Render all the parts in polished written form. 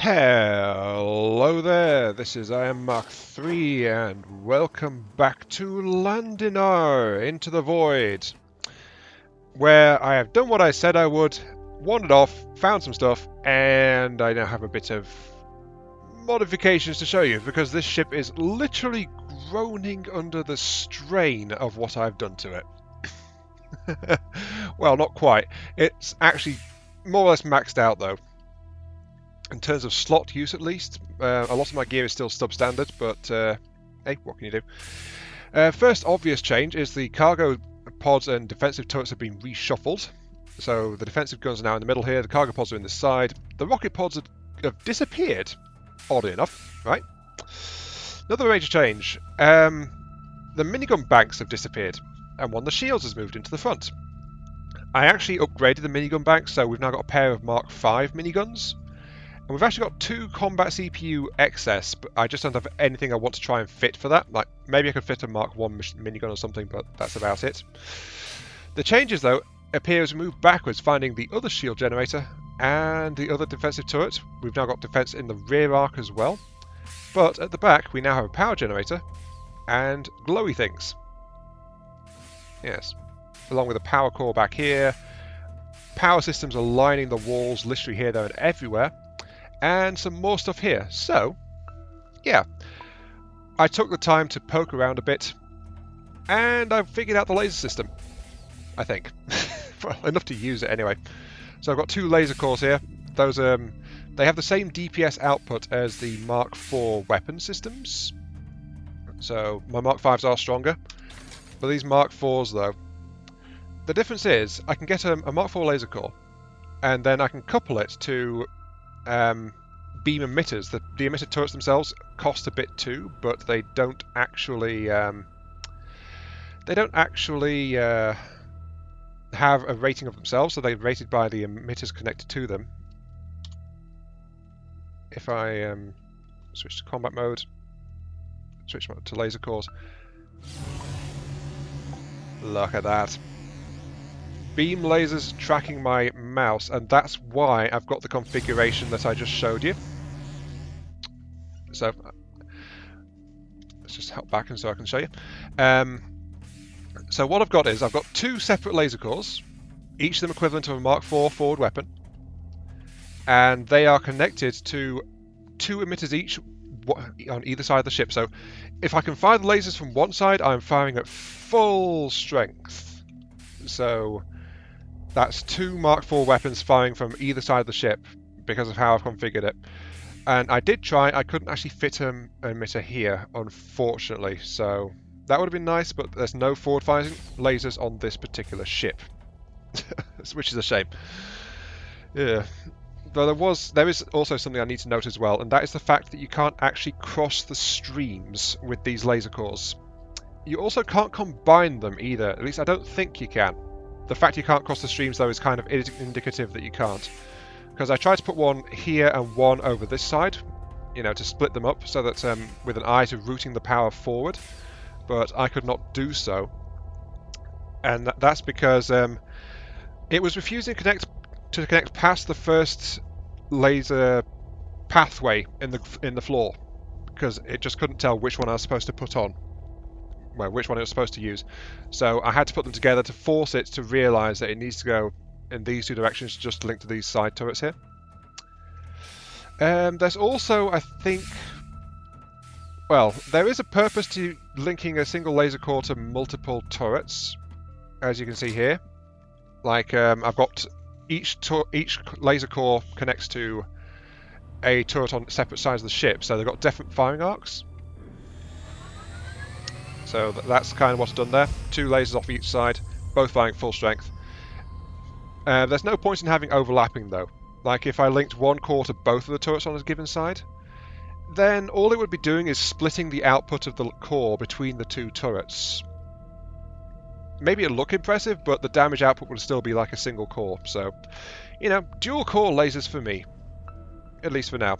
Hello there, this is I am Mark 3 and welcome back to Landinar, Into the Void, where I have done what I said I would, wandered off, found some stuff, and I now have a bit of modifications to show you, because this ship is literally groaning under the strain of what I've done to it. Well, not quite. It's actually more or less maxed out though. In terms of slot use, at least, a lot of my gear is still substandard, but hey, what can you do? First obvious change is the cargo pods and defensive turrets have been reshuffled. So the defensive guns are now in the middle here, the cargo pods are in the side, the rocket pods have disappeared, oddly enough, right? Another major change, the minigun banks have disappeared, and one of the shields has moved into the front. I actually upgraded the minigun banks, so we've now got a pair of Mark 5 miniguns. And we've actually got 2 combat CPU excess, but I just don't have anything I want to try and fit for that. Like, maybe I could fit a Mark 1 minigun or something, but that's about it. The changes, though, appear as we move backwards, finding the other shield generator and the other defensive turret. We've now got defense in the rear arc as well. But at the back, we now have a power generator and glowy things. Yes. Along with a power core back here. Power systems are lining the walls, literally here, there, and everywhere. And some more stuff here. So, yeah, I took the time to poke around a bit, and I figured out the laser system, I think. Well, enough to use it anyway. So I've got 2 laser cores here. Those they have the same DPS output as the Mark IV weapon systems. So my Mark Vs are stronger, but these Mark IVs though, the difference is I can get a Mark IV laser core, and then I can couple it to beam emitters. The emitter turrets themselves cost a bit too, but they don't actually have a rating of themselves, so they're rated by the emitters connected to them. If I switch to combat mode, switch to laser cores, look at that. Beam lasers tracking my mouse, and that's why I've got the configuration that I just showed you. So let's just help back and so I can show you. So what I've got is I've got 2 separate laser cores, each of them equivalent to a Mark IV forward weapon, and they are connected to 2 emitters each on either side of the ship. So if I can fire the lasers from one side, I'm firing at full strength. So that's 2 Mark IV weapons firing from either side of the ship because of how I've configured it. And I did try, I couldn't actually fit an emitter here, unfortunately. So that would have been nice, but there's no forward-firing lasers on this particular ship, which is a shame. Yeah. Though there is also something I need to note as well, and that is the fact that you can't actually cross the streams with these laser cores. You also can't combine them either, at least I don't think you can. The fact you can't cross the streams though is kind of indicative that you can't. Because I tried to put one here and one over this side, you know, to split them up so that with an eye to routing the power forward, but I could not do so. And that's because it was refusing to connect past the first laser pathway in the floor, because it just couldn't tell which one I was supposed to put on. Well, which one it was supposed to use. So I had to put them together to force it to realise that it needs to go in these 2 directions just to link to these side turrets here. There's also, I think, well, there is a purpose to linking a single laser core to multiple turrets, as you can see here. Like, I've got each laser core connects to a turret on separate sides of the ship, so they've got different firing arcs. So that's kind of what's done there. 2 lasers off each side, both firing full strength. There's no point in having overlapping though. Like if I linked one core to both of the turrets on a given side, then all it would be doing is splitting the output of the core between the 2 turrets. Maybe it'll look impressive, but the damage output would still be like a single core. So, you know, dual core lasers for me, at least for now.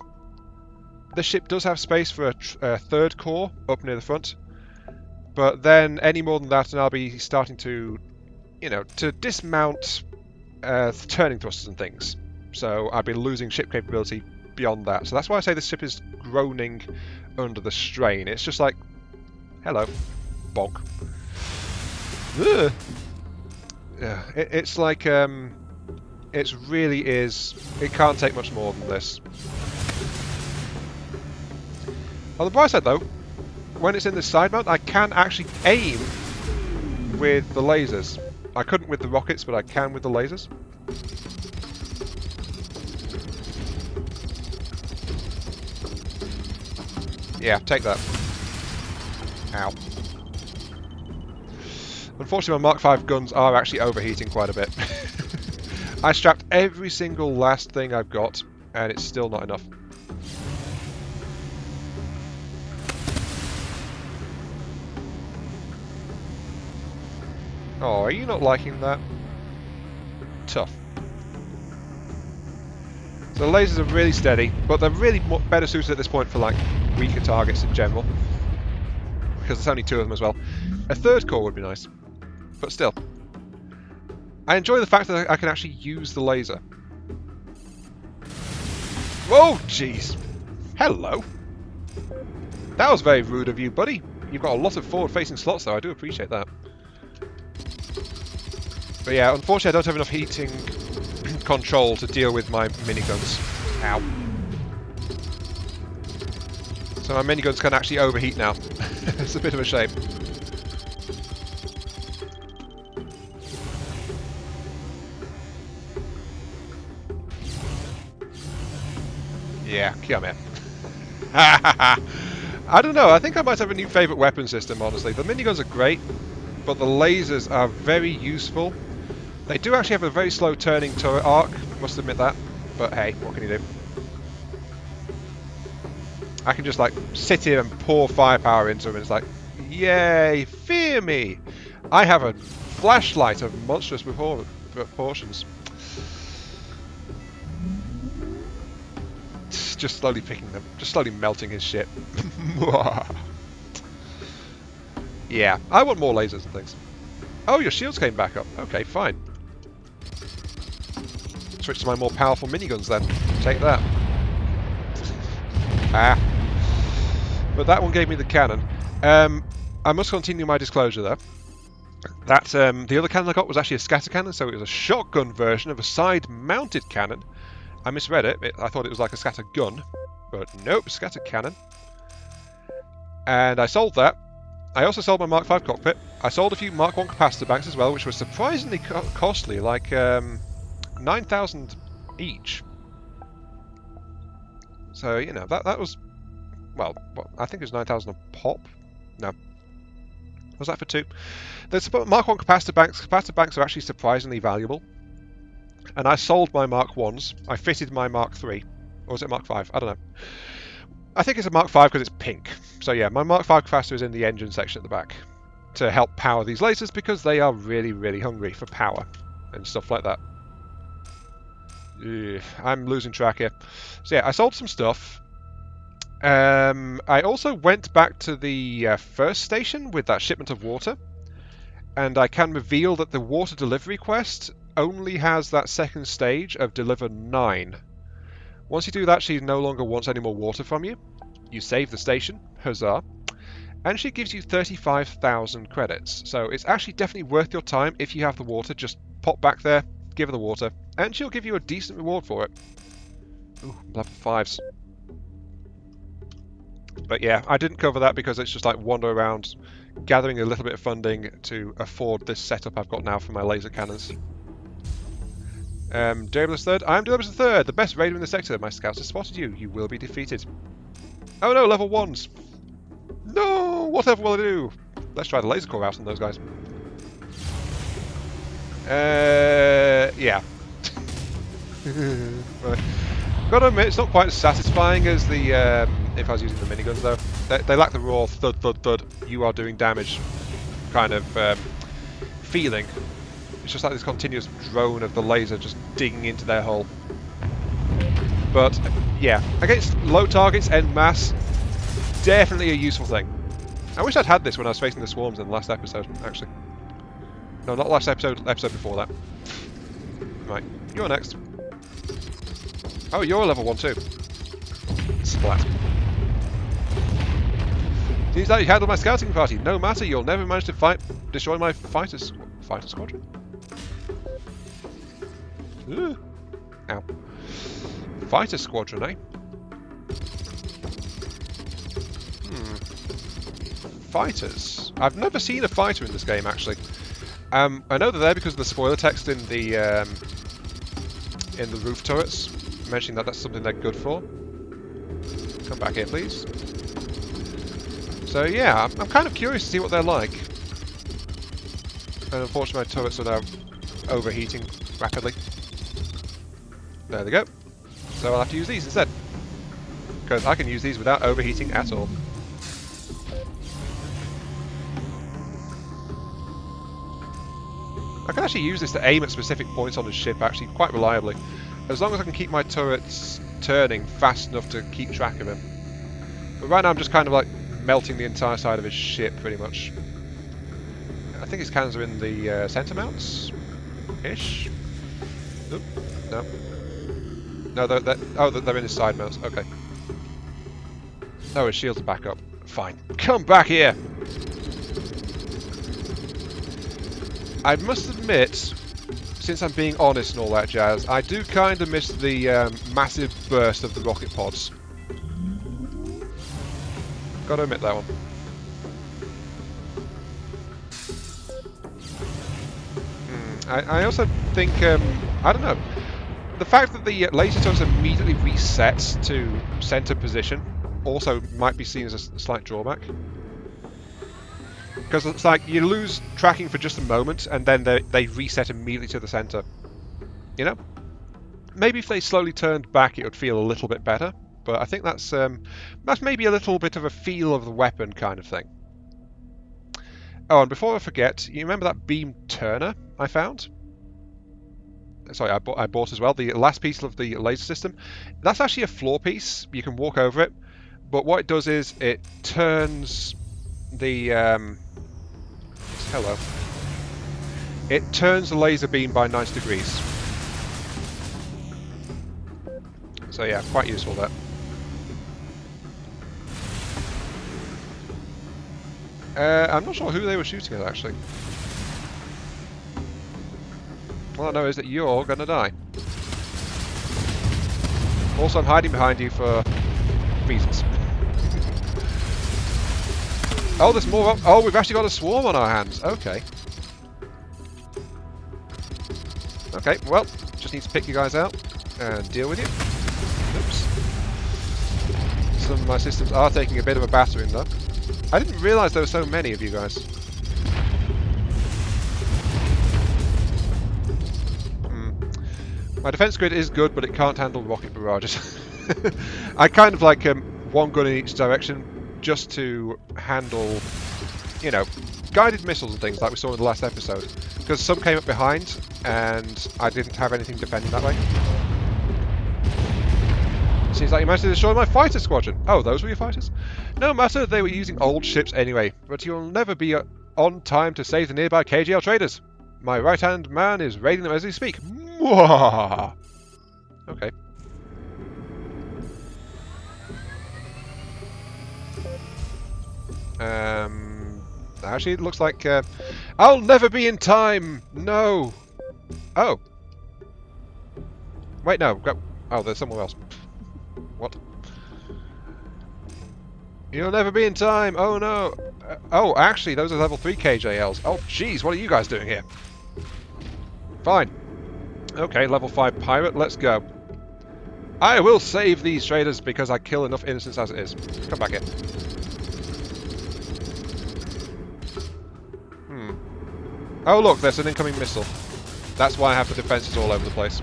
The ship does have space for a 3rd core up near the front. But then any more than that, and I'll be starting to, you know, to dismount turning thrusters and things. So I'd be losing ship capability beyond that. So that's why I say the ship is groaning under the strain. It's just like, hello, bonk. Ugh. Yeah, it's like, it really is, it can't take much more than this. On the bright side though, when it's in this side mount, I can actually aim with the lasers. I couldn't with the rockets, but I can with the lasers. Yeah, take that. Ow. Unfortunately, my Mark V guns are actually overheating quite a bit. I strapped every single last thing I've got, and it's still not enough. Oh, are you not liking that? Tough. So the lasers are really steady, but they're really better suited at this point for like weaker targets in general. Because there's only 2 of them as well. A 3rd core would be nice. But still. I enjoy the fact that I can actually use the laser. Whoa, jeez. Hello. That was very rude of you, buddy. You've got a lot of forward-facing slots though, I do appreciate that. But yeah, unfortunately I don't have enough heating control to deal with my miniguns. Ow. So my miniguns can actually overheat now. It's a bit of a shame. Yeah, come here. I don't know, I think I might have a new favourite weapon system, honestly. The miniguns are great, but the lasers are very useful. They do actually have a very slow turning turret arc, must admit that. But hey, what can you do? I can just like sit here and pour firepower into them and it's like, yay, fear me! I have a flashlight of monstrous proportions. Just slowly picking them, just slowly melting his ship. Yeah, I want more lasers and things. Oh, your shields came back up. Okay, fine. Switch to my more powerful miniguns then. Take that. Ah. But that one gave me the cannon. I must continue my disclosure though. That the other cannon I got was actually a scatter cannon, so it was a shotgun version of a side-mounted cannon. I misread it. I thought it was like a scatter gun, but nope, scatter cannon. And I sold that. I also sold my Mark V cockpit. I sold a few Mark I capacitor banks as well, which were surprisingly costly, like 9,000 each. So, you know, that was, well, I think it was 9,000 a pop. No. Was that for 2? There's Mark I capacitor banks. Capacitor banks are actually surprisingly valuable. And I sold my Mark 1s. I fitted my Mark 3. Or was it Mark 5? I don't know. I think it's a Mark 5 because it's pink. So yeah, my Mark 5 capacitor is in the engine section at the back to help power these lasers because they are really, really hungry for power and stuff like that. Ugh, I'm losing track here. So yeah, I sold some stuff. I also went back to the first station with that shipment of water. And I can reveal that the water delivery quest only has that second stage of deliver 9. Once you do that, she no longer wants any more water from you. You save the station, huzzah. And she gives you 35,000 credits. So it's actually definitely worth your time if you have the water. Just pop back there, give her the water, and she'll give you a decent reward for it. Ooh, level 5s. But yeah, I didn't cover that because it's just like wander around, gathering a little bit of funding to afford this setup I've got now for my laser cannons. Daedalus III. I'm Daedalus III, the best raider in the sector. My scouts have spotted you. You will be defeated. Oh no, level 1s. No, whatever will I do? Let's try the laser core out on those guys. Yeah. Right. Gotta admit, it's not quite as satisfying as the if I was using the miniguns though. They lack the raw thud thud thud, you are doing damage kind of feeling. It's just like this continuous drone of the laser just digging into their hull. But yeah, against low targets en masse, definitely a useful thing. I wish I'd had this when I was facing the swarms in the last episode, actually. No, not last episode, episode before that. Right, you're next. Oh, you're a level 1 too. Splat. Seems like you handled my scouting party. No matter, you'll never manage to destroy my fighter squadron. Ooh. Ow. Fighter squadron, eh? Fighters. I've never seen a fighter in this game, actually. I know they're there because of the spoiler text in the roof turrets, mentioning that that's something they're good for. Come back here, please. So yeah, I'm kind of curious to see what they're like. And unfortunately, my turrets are now overheating rapidly. There they go. So I'll have to use these instead, because I can use these without overheating at all. I can actually use this to aim at specific points on the ship actually quite reliably, as long as I can keep my turrets turning fast enough to keep track of him. But right now I'm just kind of like melting the entire side of his ship pretty much. I think his cannons are in the center mounts ish. Oop, no. No, they're in his side mounts. Okay. Oh, his shields are back up. Fine. Come back here! I must admit, since I'm being honest and all that jazz, I do kind of miss the massive burst of the rocket pods. Gotta admit that one. I also think, I don't know, the fact that the laser turrets immediately reset to center position also might be seen as a slight drawback. Because it's like you lose tracking for just a moment and then they reset immediately to the center. You know? Maybe if they slowly turned back it would feel a little bit better, but I think that's maybe a little bit of a feel of the weapon kind of thing. Oh, and before I forget, you remember that beam turner I found? Sorry, I bought as well. The last piece of the laser system. That's actually a floor piece. You can walk over it. But what it does is it turns the... hello. It turns the laser beam by 90 degrees. So yeah, quite useful there. I'm not sure who they were shooting at actually. All I know is that you're gonna die. Also, I'm hiding behind you for reasons. Oh, there's more. Oh, we've actually got a swarm on our hands. Okay. Okay, well, just need to pick you guys out and deal with you. Oops. Some of my systems are taking a bit of a battering though. I didn't realise there were so many of you guys. My defense grid is good, but it can't handle rocket barrages. I kind of like one gun in each direction just to handle, you know, guided missiles and things like we saw in the last episode. Because some came up behind and I didn't have anything defending that way. Seems like you managed to destroy my fighter squadron. Oh, those were your fighters? No matter, they were using old ships anyway, but you'll never be on time to save the nearby KGL traders. My right-hand man is raiding them as we speak. Mwah! Okay. Actually, it looks like I'll never be in time. No. Oh. Wait, no. Go. Oh, there's somewhere else. What? You'll never be in time. Oh no. Oh, actually, those are level 3 KJLs. Oh, jeez, what are you guys doing here? Fine. Okay, level 5 pirate. Let's go. I will save these traders because I kill enough innocents as it is. Come back here. Oh look, there's an incoming missile. That's why I have the defenses all over the place.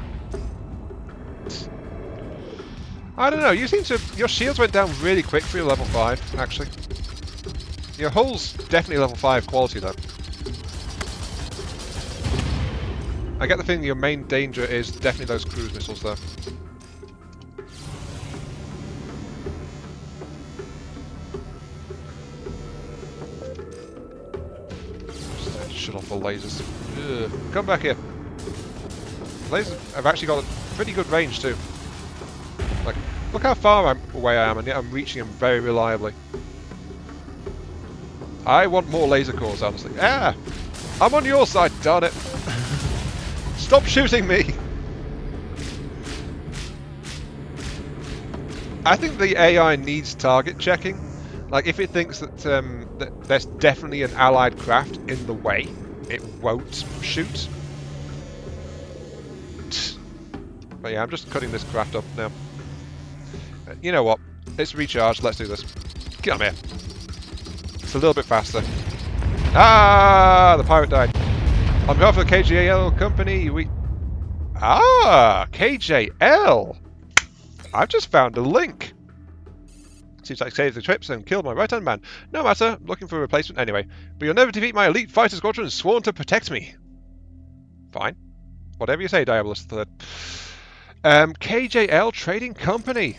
I don't know, you seem to... Your shields went down really quick for your level 5, actually. Your hull's definitely level 5 quality, though. I get the feeling your main danger is definitely those cruise missiles, though. Shut off the lasers. Ugh. Come back here. Lasers have actually got a pretty good range too. Like Look how far away I am, and yet I'm reaching him very reliably. I want more laser cores, honestly. Ah! I'm on your side, darn it! Stop shooting me! I think the AI needs target checking. Like, if it thinks that there's definitely an allied craft in the way, it won't shoot. But yeah, I'm just cutting this craft up now. You know what? It's recharged. Let's do this. Come here. It's a little bit faster. Ah! The pirate died. On behalf of the KJL company, we... Ah! KJL! I've just found a link. Seems like saved the trips and killed my right-hand man. No matter. Looking for a replacement anyway. But you'll never defeat my elite fighter squadron sworn to protect me. Fine. Whatever you say, Diabolus III. KJL Trading Company.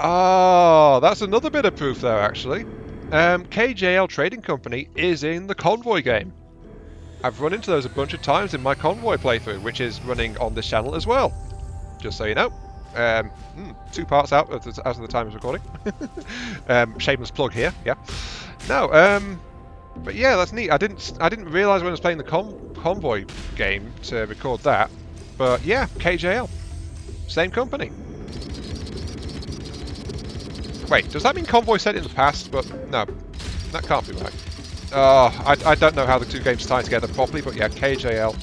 Oh, that's another bit of proof there, actually. KJL Trading Company is in the Convoy game. I've run into those a bunch of times in my Convoy playthrough, which is running on this channel as well. Just so you know. 2 parts out as of the time of recording. Shameless plug here, yeah. No, but yeah, that's neat. I didn't realise when I was playing the Convoy game to record that. But yeah, KJL. Same company. Wait, does that mean Convoy said it in the past? But no, that can't be right. I don't know how the two games tie together properly, but yeah, KJL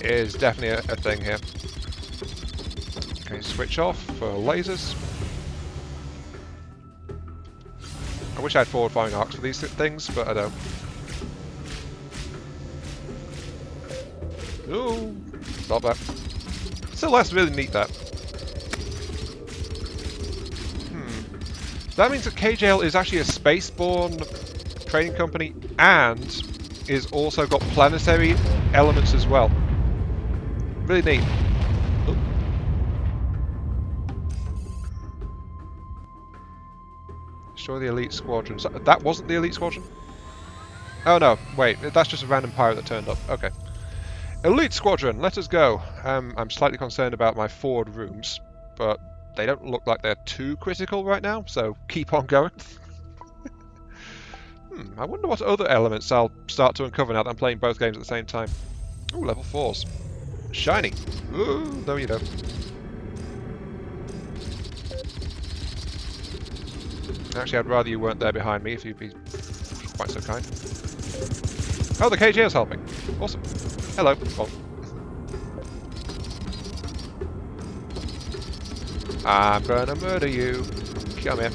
is definitely a thing here. Okay, switch off for lasers. I wish I had forward firing arcs for these things, but I don't. Ooh, stop that. Still, that's really neat, that. That means that KJL is actually a spaceborne trading company and is also got planetary elements as well. Really neat. Oop. Show the elite squadron. That wasn't the elite squadron? Oh no, wait, that's just a random pirate that turned up. Okay. Elite squadron, let us go. I'm slightly concerned about my forward rooms, but they don't look like they're too critical right now, so keep on going. I wonder what other elements I'll start to uncover now that I'm playing both games at the same time. Ooh, level 4s. Shiny. Ooh, no you don't. Actually, I'd rather you weren't there behind me if you'd be quite so kind. Oh, the KJL's helping. Awesome. Hello. Oh. I'm gonna murder you. Come here.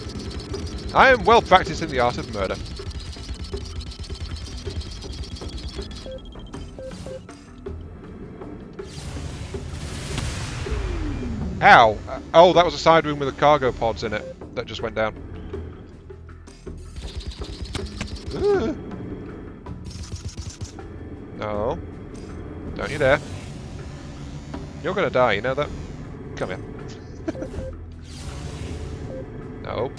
I am well practiced in the art of murder. Ow! Oh, that was a side room with the cargo pods in it that just went down. No. Don't you dare. You're gonna die, you know that? Come here. No.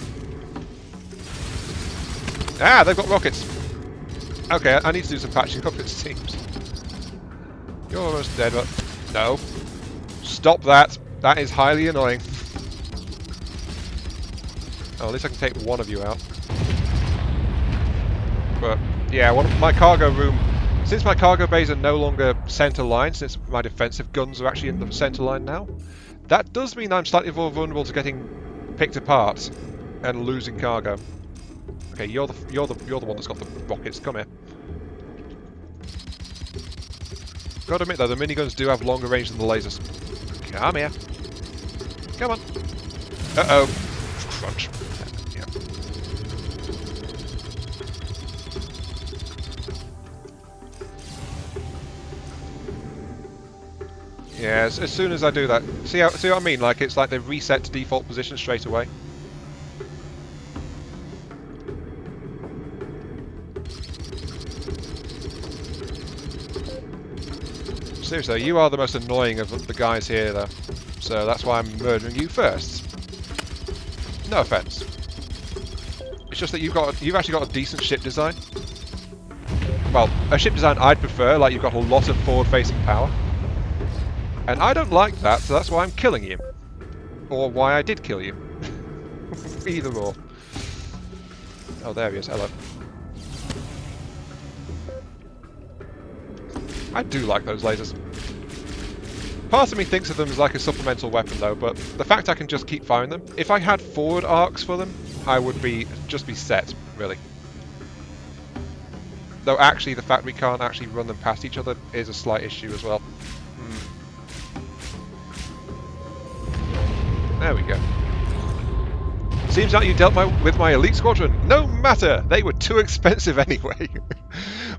Ah, they've got rockets. Okay, I need to do some patching up, it seems. You're almost dead, but... No. Stop that. That is highly annoying. Oh, at least I can take one of you out. But, yeah, one of my cargo room... Since my cargo bays are no longer centre line, since my defensive guns are actually in the centre line now, that does mean I'm slightly more vulnerable to getting picked apart and losing cargo. Okay, you're the one that's got the rockets. Come here. Gotta admit though, the miniguns do have longer range than the lasers. Come here. Come on. Uh-oh. Crunch. Yeah. Yeah, as soon as I do that, see what I mean? Like it's like they reset to default position straight away. Seriously, you are the most annoying of the guys here, though. So that's why I'm murdering you first. No offense. It's just that you've actually got a decent ship design. Well, a ship design I'd prefer. Like you've got a lot of forward-facing power. And I don't like that, so that's why I'm killing you. Or why I did kill you. Either or. Oh, there he is. Hello. I do like those lasers. Part of me thinks of them as like a supplemental weapon though, but the fact I can just keep firing them, if I had forward arcs for them, I would just be set, really. Though actually the fact we can't actually run them past each other is a slight issue as well. There we go. Seems like you dealt with my elite squadron. No matter, they were too expensive anyway.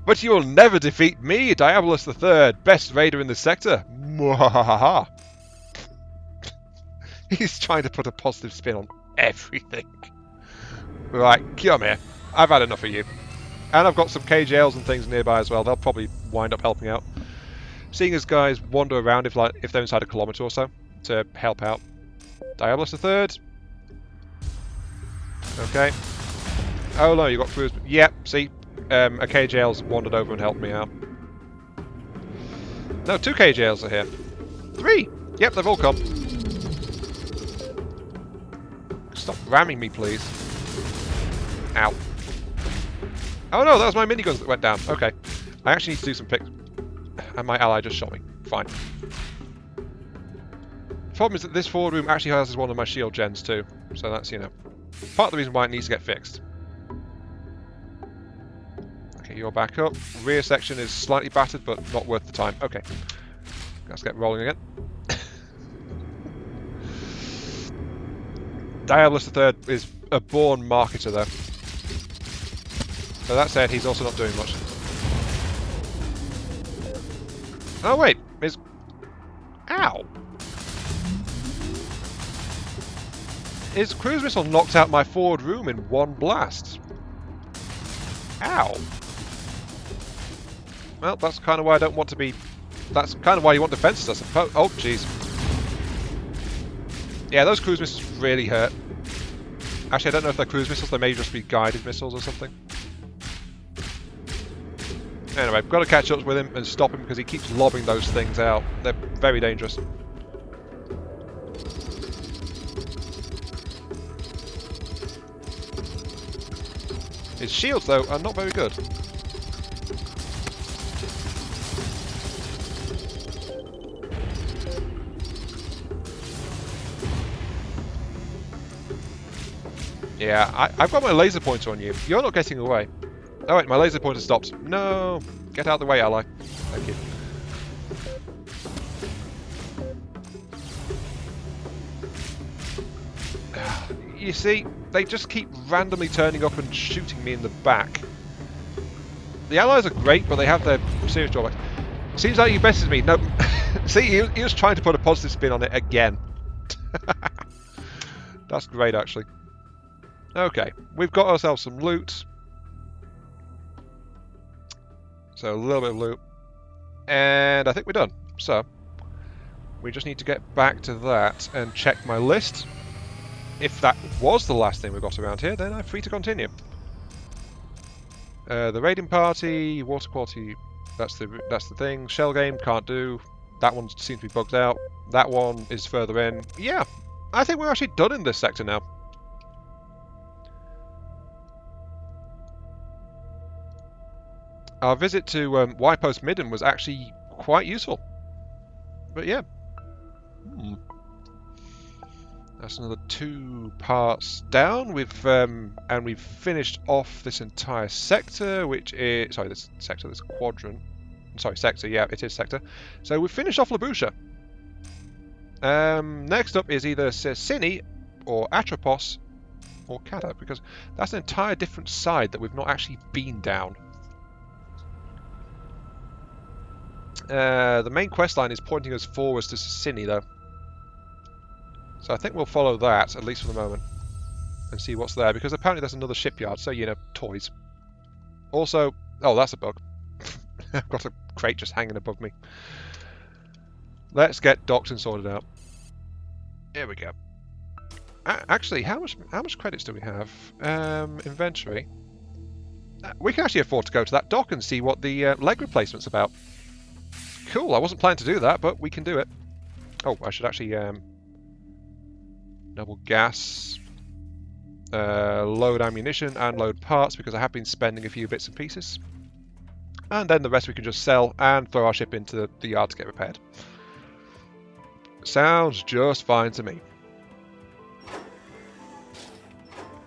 But you will never defeat me, Diabolus III, best raider in the sector. Mwahaha. He's trying to put a positive spin on everything. Right, come here. I've had enough of you. And I've got some KJLs and things nearby as well. They'll probably wind up helping out. Seeing as guys wander around if they're inside a kilometre or so to help out. Diabolus III. Okay. Oh no, you got cruise. Yep, see? A KJL's wandered over and helped me out. No, 2 KJLs are here. 3! Yep, they've all come. Stop ramming me, please. Ow. Oh no, that was my miniguns that went down. Okay. I actually need to do some picks. And my ally just shot me. Fine. The problem is that this forward room actually houses one of my shield gens too. So that's, you know, part of the reason why it needs to get fixed. Okay, you're back up. Rear section is slightly battered, but not worth the time. Okay. Let's get rolling again. Diabolus III is a born marketer though. So that said, he's also not doing much. Oh wait, Ow! His cruise missile knocked out my forward room in one blast. Ow! Well, that's kind of why I don't want to be... That's kind of why you want defenses, I suppose. Oh, jeez. Yeah, those cruise missiles really hurt. Actually, I don't know if they're cruise missiles, they may just be guided missiles or something. Anyway, I've got to catch up with him and stop him because he keeps lobbing those things out. They're very dangerous. His shields, though, are not very good. Yeah, I've got my laser pointer on you. You're not getting away. Oh wait, my laser pointer stops. No! Get out of the way, ally. Thank you. You see, they just keep randomly turning up and shooting me in the back. The allies are great, but they have their serious drawbacks. Seems like you bested me. No, see, he was trying to put a positive spin on it again. That's great, actually. Okay, we've got ourselves some loot. So a little bit of loot. And I think we're done. So, we just need to get back to that and check my list. If that was the last thing we got around here, then I'm free to continue. The raiding party, water quality, that's the thing. Shell game, can't do. That one seems to be bugged out. That one is further in. Yeah, I think we're actually done in this sector now. Our visit to Y-Post Midden was actually quite useful. But yeah. That's another 2 parts down. We've finished off this entire sector, which is... Sorry, this quadrant. Sorry, sector, yeah, it is sector. So we've finished off Labusha. Next up is either Cecini, or Atropos, or Kata, because that's an entire different side that we've not actually been down. The main quest line is pointing us forwards to Cecini, though. So I think we'll follow that, at least for the moment, and see what's there, because apparently there's another shipyard, so, you know, toys. Also, oh, that's a bug. I've got a crate just hanging above me. Let's get docked and sorted out. Here we go. Actually, how much credits do we have? Inventory. We can actually afford to go to that dock and see what the leg replacement's about. Cool, I wasn't planning to do that, but we can do it. Oh, I should actually... Noble gas. Load ammunition and load parts because I have been spending a few bits and pieces. And then the rest we can just sell and throw our ship into the yard to get repaired. Sounds just fine to me.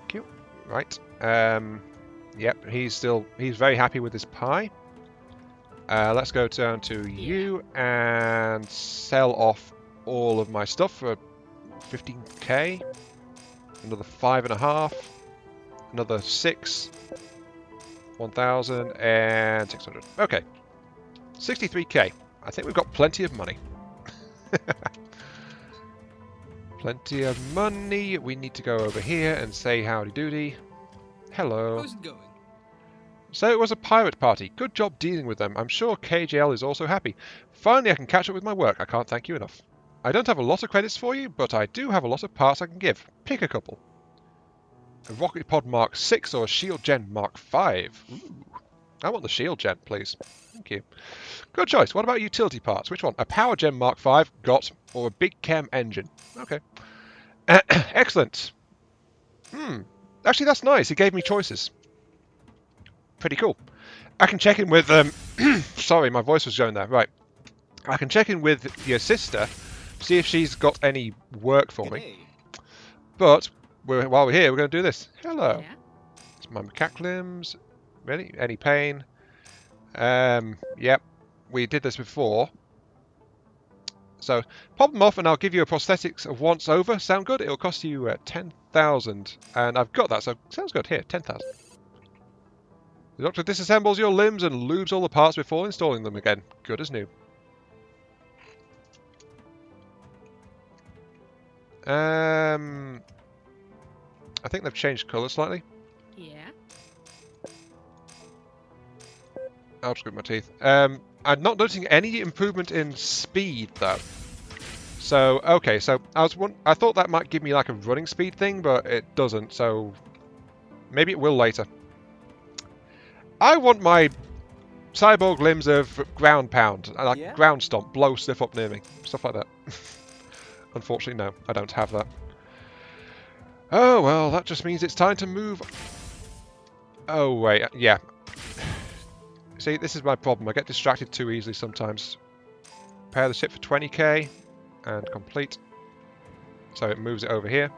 Cute. Right. Yep, he's very happy with his pie. Let's go down to you and sell off all of my stuff for 15k. Another 5.5. Another 6. 1,600. Okay. 63k. I think we've got plenty of money. Plenty of money. We need to go over here and say howdy doody. Hello. How's it going? So it was a pirate party. Good job dealing with them. I'm sure KJL is also happy. Finally, I can catch up with my work. I can't thank you enough. I don't have a lot of credits for you, but I do have a lot of parts I can give. Pick a couple. A Rocket Pod Mark 6 or a Shield Gen Mark 5. Ooh. I want the Shield Gen, please. Thank you. Good choice. What about utility parts? Which one? A Power Gen Mark 5, got, or a Big Chem engine? Okay. Excellent. Actually, that's nice. He gave me choices. Pretty cool. I can check in with... sorry, my voice was going there. Right. I can check in with your sister, see if she's got any work for me. But while we're here, we're going to do this. Hello. Yeah. It's my macaque limbs. Really? Any pain? Yep. We did this before. So, pop them off and I'll give you a prosthetics of once over. Sound good? It'll cost you 10,000. And I've got that, so sounds good. Here, 10,000. The doctor disassembles your limbs and lubes all the parts before installing them again. Good as new. I think they've changed colour slightly. Yeah. I'll just grit my teeth. I'm not noticing any improvement in speed though. So okay, so I thought that might give me like a running speed thing, but it doesn't. So maybe it will later. I want my cyborg limbs of ground pound, like ground stomp, blow stuff up near me, stuff like that. Unfortunately, no, I don't have that. Oh well, that just means it's time to move. Oh wait, yeah. See, this is my problem. I get distracted too easily sometimes. Prepare the ship for 20k and complete. So it moves it over here.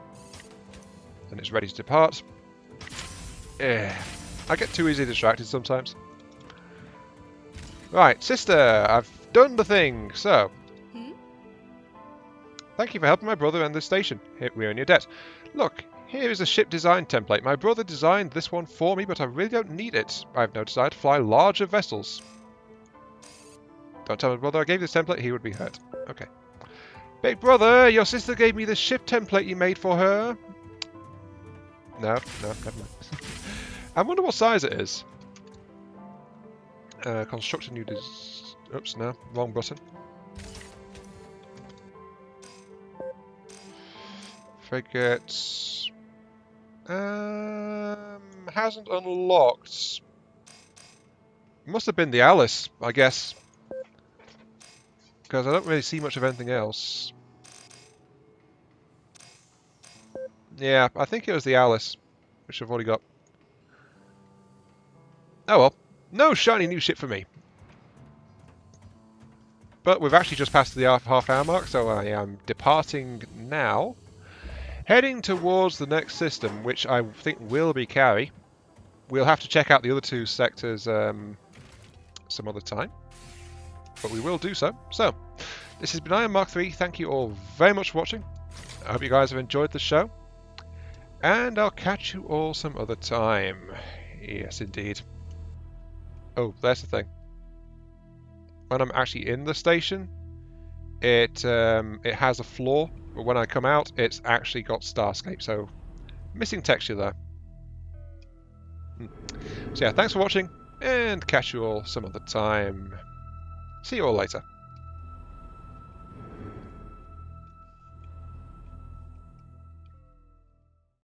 And it's ready to depart. Yeah. I get too easily distracted sometimes. Right, sister, I've done the thing. So, thank you for helping my brother and the station. We're in your debt. Look, here is a ship design template. My brother designed this one for me, but I really don't need it. I have no desire to fly larger vessels. Don't tell my brother I gave this template, he would be hurt. Okay. Big brother, your sister gave me the ship template you made for her. No, never mind. I wonder what size it is. Construct a new oops, no, wrong button. Frigate. Hasn't unlocked. Must have been the Alice, I guess. Because I don't really see much of anything else. Yeah, I think it was the Alice, which I've already got. Oh well, no shiny new ship for me. But we've actually just passed the half-hour mark, so I am departing now. Heading towards the next system, which I think will be Carry. We'll have to check out the other two sectors some other time. But we will do so. So, this has been I Am Mark 3. Thank you all very much for watching. I hope you guys have enjoyed the show. And I'll catch you all some other time. Yes, indeed. Oh, there's the thing. When I'm actually in the station, it has a flaw. But when I come out, it's actually got Starscape. So, missing texture there. So yeah, thanks for watching. And catch you all some other time. See you all later.